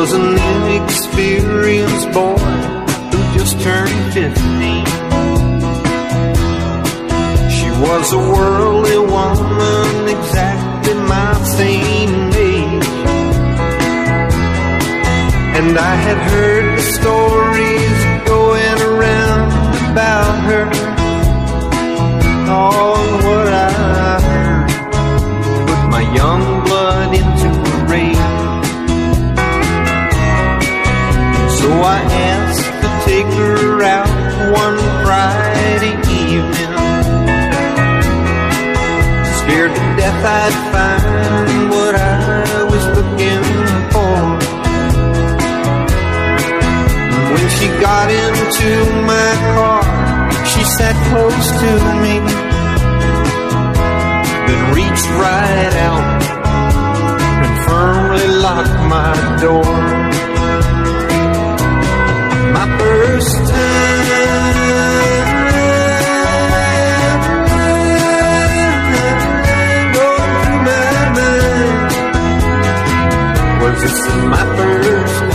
was an inexperienced boy who just turned 15. She was a worldly woman, exactly my same age. And I had heard the stories going around about her. All what I heard put my young blood into a rage. So I asked to take her out one Friday evening. Scared to death I'd find what I was looking for. When she got into my car, she sat close to me, then reached right out and firmly locked my door. My first time going through my mind, was this my first time?